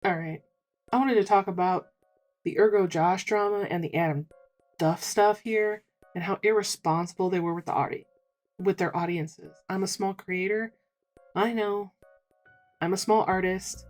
Alright. I wanted to talk about the ErgoJosh drama and the Adam Duff stuff here and how irresponsible they were with with their audiences. I'm a small creator. I know. I'm a small artist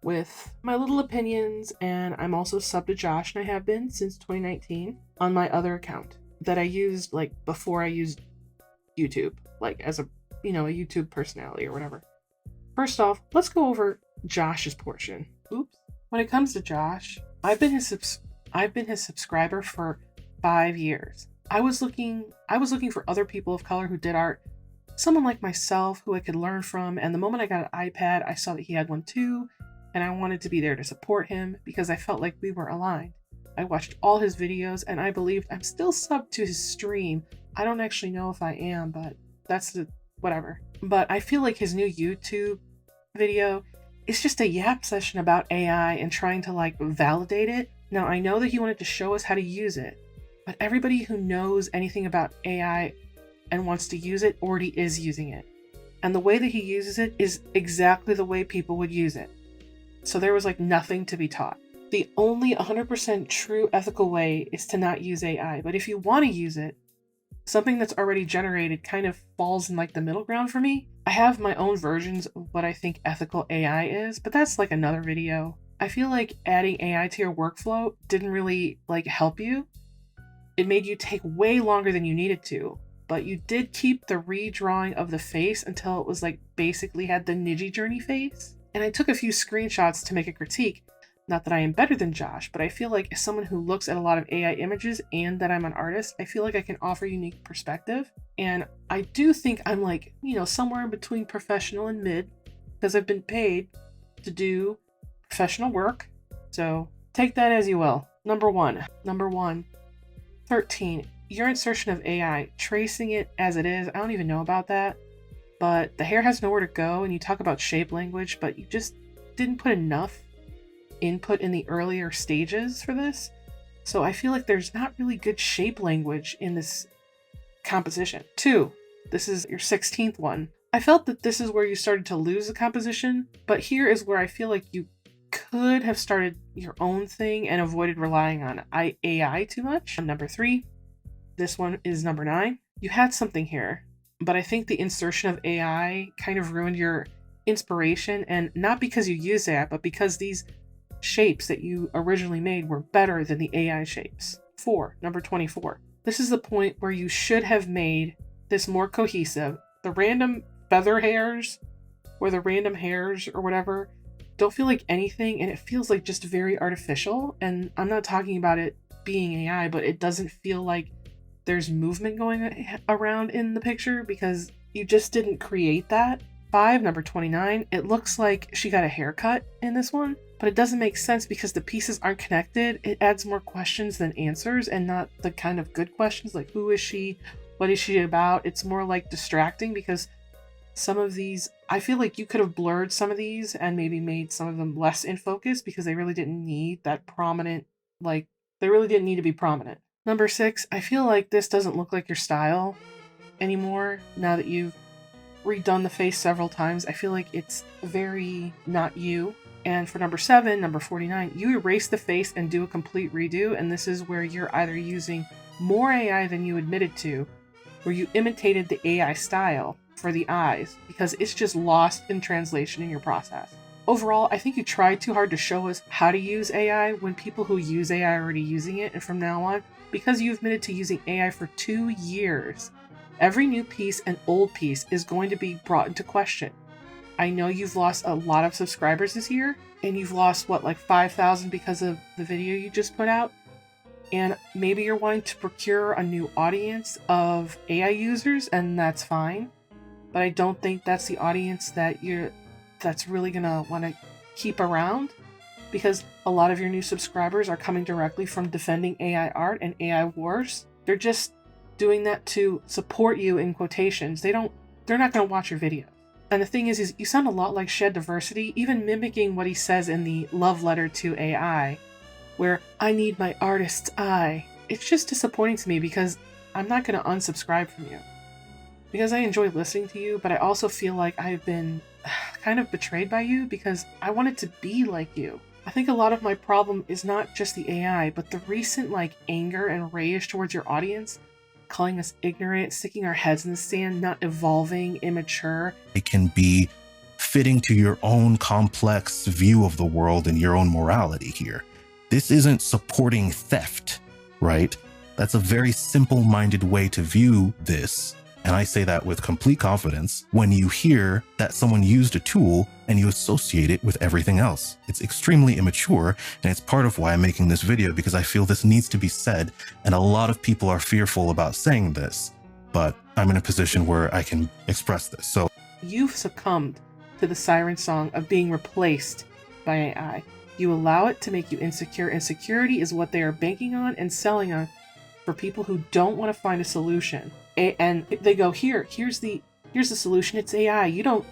with my little opinions, and I'm also sub to Josh, and I have been since 2019 on my other account that I used like before I used YouTube, like as a YouTube personality or whatever. First off, let's go over Josh's portion. Oops. When it comes to Josh, I've been his subscriber for 5 years. I was looking for other people of color who did art, someone like myself who I could learn from, and the moment I got an iPad, I saw that he had one too, and I wanted to be there to support him because I felt like we were aligned. I watched all his videos and I believed I'm still subbed to his stream. I don't actually know if I am, but whatever. But I feel like his new YouTube video is just a yap session about AI and trying to like validate it. Now, I know that he wanted to show us how to use it, but everybody who knows anything about AI and wants to use it already is using it. And the way that he uses it is exactly the way people would use it. So there was like nothing to be taught. The only 100% true ethical way is to not use AI, but if you want to use it, something that's already generated kind of falls in like the middle ground for me. I have my own versions of what I think ethical AI is, but that's like another video. I feel like adding AI to your workflow didn't really like help you. It made you take way longer than you needed to, but you did keep the redrawing of the face until it was like basically had the Midjourney face. And I took a few screenshots to make a critique. Not that I am better than Josh, but I feel like as someone who looks at a lot of AI images and that I'm an artist, I feel like I can offer unique perspective. And I do think I'm like, somewhere in between professional and mid, because I've been paid to do professional work. So take that as you will. Number one, 13. Your insertion of AI, tracing it as it is. I don't even know about that, but the hair has nowhere to go, and you talk about shape language, but you just didn't put enough input in the earlier stages for this. So I feel like there's not really good shape language in this composition. 2, this is your 16th one. I felt that this is where you started to lose the composition, but here is where I feel like you could have started your own thing and avoided relying on AI too much. Number 3, this one is number 9. You had something here, but I think the insertion of AI kind of ruined your inspiration, and not because you used AI, but because these shapes that you originally made were better than the AI shapes. 4, number 24. This is the point where you should have made this more cohesive. The random feather hairs or the random hairs or whatever don't feel like anything, and it feels like just very artificial. And I'm not talking about it being AI, but it doesn't feel like there's movement going around in the picture because you just didn't create that. 5, number 29. It looks like she got a haircut in this one, but it doesn't make sense because the pieces aren't connected. It adds more questions than answers, and not the kind of good questions like who is she, what is she about. It's more like distracting because some of these, I feel like you could have blurred some of these and maybe made some of them less in focus because they really didn't need that prominent, they really didn't need to be prominent. Number 6, I feel like this doesn't look like your style anymore now that you've redone the face several times. I feel like it's very not you. And for number 7, number 49, you erase the face and do a complete redo, and this is where you're either using more AI than you admitted to, or you imitated the AI style for the eyes because it's just lost in translation in your process. Overall, I think you tried too hard to show us how to use AI when people who use AI are already using it, and from now on, because you admitted to using AI for 2 years, every new piece and old piece is going to be brought into question. I know you've lost a lot of subscribers this year, and you've lost, 5,000 because of the video you just put out? And maybe you're wanting to procure a new audience of AI users, and that's fine. But I don't think that's the audience that's really gonna want to keep around, because a lot of your new subscribers are coming directly from defending AI art and AI wars. They're just doing that to support you in quotations. They're not gonna watch your video. And the thing is you sound a lot like Shed Diversity, even mimicking what he says in the love letter to AI, where I need my artist's eye. It's just disappointing to me because I'm not going to unsubscribe from you. Because I enjoy listening to you, but I also feel like I've been kind of betrayed by you because I wanted to be like you. I think a lot of my problem is not just the AI, but the recent anger and rage towards your audience, calling us ignorant, sticking our heads in the sand, not evolving, immature. It can be fitting to your own complex view of the world and your own morality here. This isn't supporting theft, right? That's a very simple-minded way to view this. And I say that with complete confidence when you hear that someone used a tool and you associate it with everything else. It's extremely immature, and it's part of why I'm making this video, because I feel this needs to be said, and a lot of people are fearful about saying this, but I'm in a position where I can express this. So you've succumbed to the siren song of being replaced by AI. You allow it to make you insecure, and security is what they are banking on and selling on for people who don't want to find a solution. And they go, here's the solution. It's AI. You don't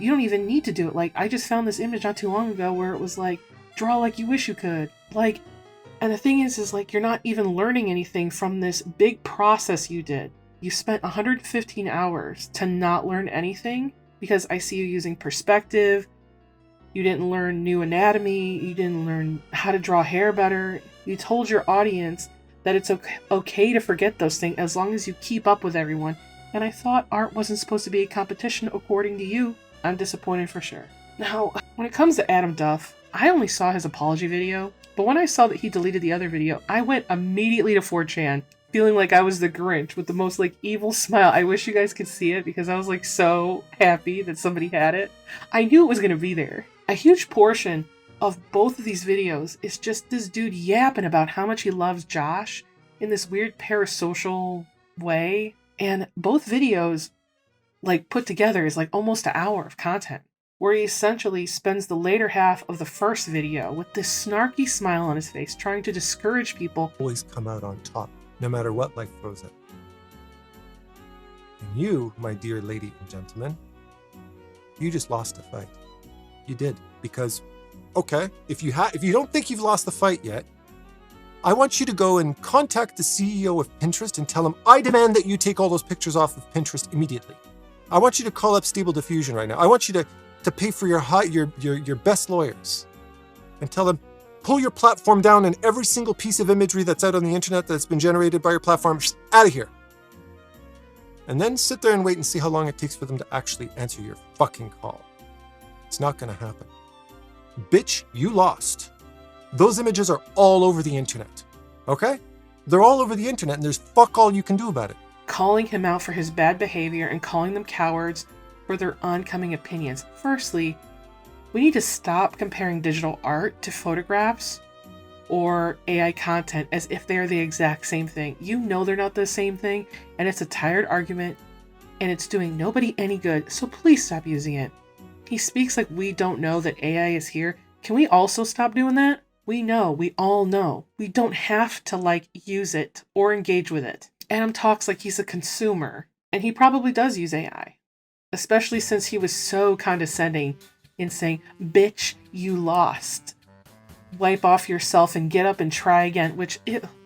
even need to do it. I just found this image not too long ago where it was draw like you wish you could. And the thing is you're not even learning anything from this big process you did. You spent 115 hours to not learn anything because I see you using perspective. You didn't learn new anatomy. You didn't learn how to draw hair better. You told your audience that it's okay to forget those things as long as you keep up with everyone. And I thought art wasn't supposed to be a competition according to you. I'm disappointed for sure. Now, when it comes to Adam Duff, I only saw his apology video, but when I saw that he deleted the other video, I went immediately to 4chan, feeling like I was the Grinch with the most evil smile. I wish you guys could see it because I was so happy that somebody had it. I knew it was gonna be there. A huge portion of both of these videos is just this dude yapping about how much he loves Josh in this weird parasocial way. And both videos, put together, is almost an hour of content, where he essentially spends the later half of the first video with this snarky smile on his face, trying to discourage people. Always come out on top, no matter what life throws at you. And you, my dear lady and gentlemen, you just lost a fight. You did, because okay, if you don't think you've lost the fight yet, I want you to go and contact the CEO of Pinterest and tell him, I demand that you take all those pictures off of Pinterest immediately. I want you to call up Stable Diffusion right now. I want you to pay for your best lawyers and tell them, pull your platform down and every single piece of imagery that's out on the internet that's been generated by your platform, out of here. And then sit there and wait and see how long it takes for them to actually answer your fucking call. It's not gonna happen. Bitch, you lost. Those images are all over the internet, okay? They're all over the internet and there's fuck all you can do about it. Calling him out for his bad behavior and calling them cowards for their oncoming opinions. Firstly, we need to stop comparing digital art to photographs or AI content as if they're the exact same thing. You know they're not the same thing, and it's a tired argument, and it's doing nobody any good, so please stop using it. He speaks like we don't know that AI is here. Can we also stop doing that? We know, we all know. We don't have to use it or engage with it. Adam talks like he's a consumer, and he probably does use AI. Especially since he was so condescending in saying, bitch, you lost. Wipe off yourself and get up and try again,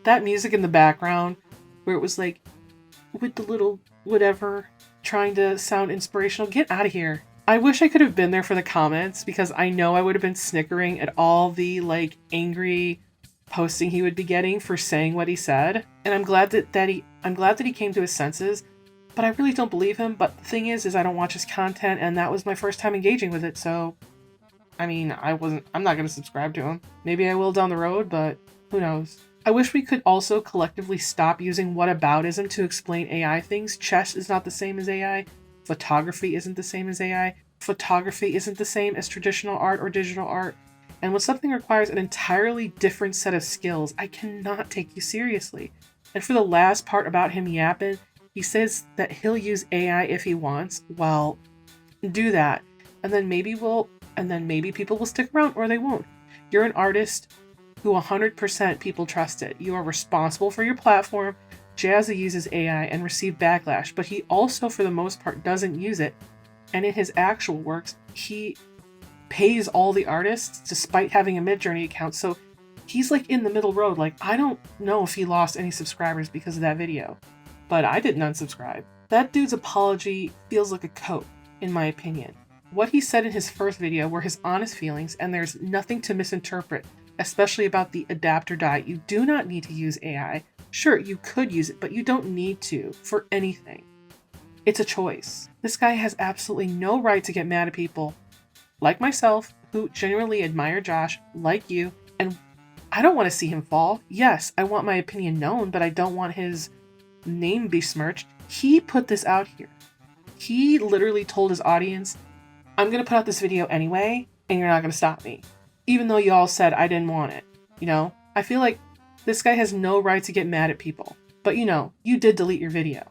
that music in the background, where it was with the little whatever, trying to sound inspirational, get out of here. I wish I could have been there for the comments because I know I would have been snickering at all the angry posting he would be getting for saying what he said. And I'm glad that he came to his senses, but I really don't believe him. But the thing is I don't watch his content, and that was my first time engaging with it. So, I'm not going to subscribe to him. Maybe I will down the road, but who knows? I wish we could also collectively stop using whataboutism to explain AI things. Chess is not the same as AI. Photography isn't the same as AI. Photography isn't the same as traditional art or digital art. And when something requires an entirely different set of skills, I cannot take you seriously. And for the last part about him yapping, he says that he'll use AI if he wants. Well, do that. And then maybe people will stick around or they won't. You're an artist who 100% people trusted. You are responsible for your platform. Jazzy uses AI and received backlash, but he also, for the most part, doesn't use it. And in his actual works, he pays all the artists despite having a Midjourney account. So he's in the middle road. I don't know if he lost any subscribers because of that video, but I didn't unsubscribe. That dude's apology feels like a coat, in my opinion. what he said in his first video were his honest feelings, and there's nothing to misinterpret, especially about the adapt or die. You do not need to use AI. Sure, you could use it, but you don't need to for anything. It's a choice. This guy has absolutely no right to get mad at people like myself who genuinely admire Josh, like you, and I don't want to see him fall. Yes, I want my opinion known, but I don't want his name besmirched. He put this out here. He literally told his audience, I'm going to put out this video anyway, and you're not going to stop me. Even though you all said I didn't want it. You know, I feel like this guy has no right to get mad at people. But you know, you did delete your video.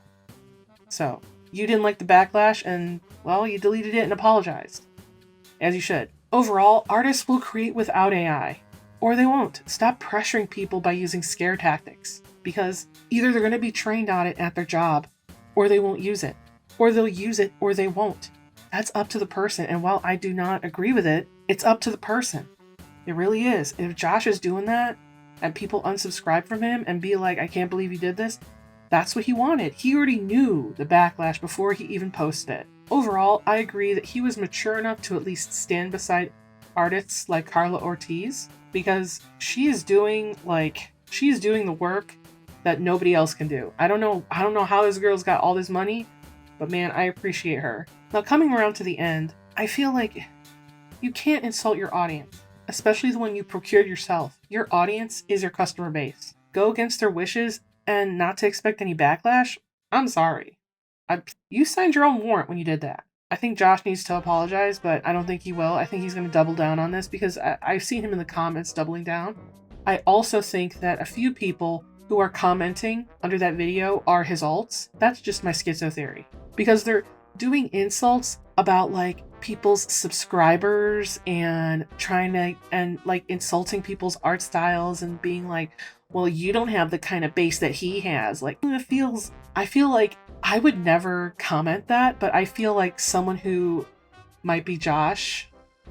So, you didn't like the backlash, and, well, you deleted it and apologized. As you should. Overall, artists will create without AI. Or they won't. Stop pressuring people by using scare tactics. Because either they're going to be trained on it at their job, or they won't use it. Or they'll use it, or they won't. That's up to the person, and while I do not agree with it, it's up to the person. It really is. If Josh is doing that, and people unsubscribe from him and be like, I can't believe you did this, that's what he wanted. He already knew the backlash before he even posted it. Overall, I agree that he was mature enough to at least stand beside artists like Carla Ortiz, because she is doing the work that nobody else can do. I don't know how this girl's got all this money, but man, I appreciate her. Now, coming around to the end, I feel like you can't insult your audience, especially the one you procured yourself. Your audience is your customer base. Go against their wishes and not to expect any backlash? I'm sorry. You signed your own warrant when you did that. I think Josh needs to apologize, but I don't think he will. I think he's going to double down on this because I've seen him in the comments doubling down. I also think that a few people who are commenting under that video are his alts. That's just my schizo theory. Because they're doing insults about like people's subscribers and insulting people's art styles and being like, well, you don't have the kind of base that he has. Like, I feel like I would never comment that, but I feel like someone who might be Josh,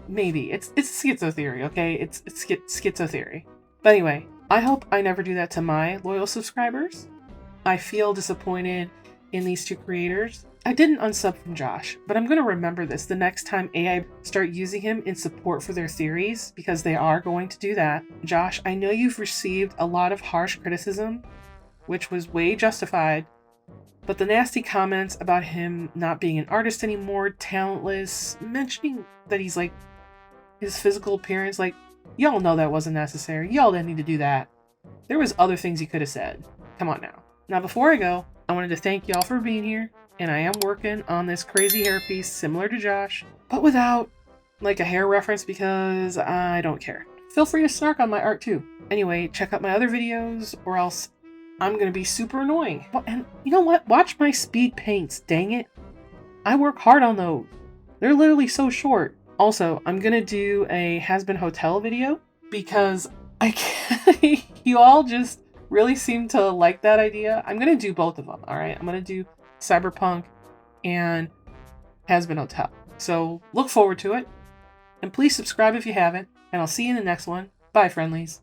maybe. It's schizo theory, okay? It's schizo theory. But anyway, I hope I never do that to my loyal subscribers. I feel disappointed in these two creators. I didn't unsub from Josh, but I'm going to remember this the next time AI start using him in support for their theories, because they are going to do that. Josh, I know you've received a lot of harsh criticism, which was way justified, but the nasty comments about him not being an artist anymore, talentless, mentioning that he's like, his physical appearance, like, y'all know that wasn't necessary. Y'all didn't need to do that. There was other things he could have said. Come on now. Now, before I go, I wanted to thank y'all for being here. And I am working on this crazy hairpiece similar to Josh, but without like a hair reference because I don't care. Feel free to snark on my art too. Anyway, check out my other videos or else I'm going to be super annoying. And you know what? Watch my speed paints, dang it. I work hard on those. They're literally so short. Also, I'm going to do a Has Been Hotel video because you all just really seem to like that idea. I'm going to do both of them, all right? I'm going to do Cyberpunk and Has Been Hotel. So look forward to it. And please subscribe if you haven't. And I'll see you in the next one. Bye, friendlies.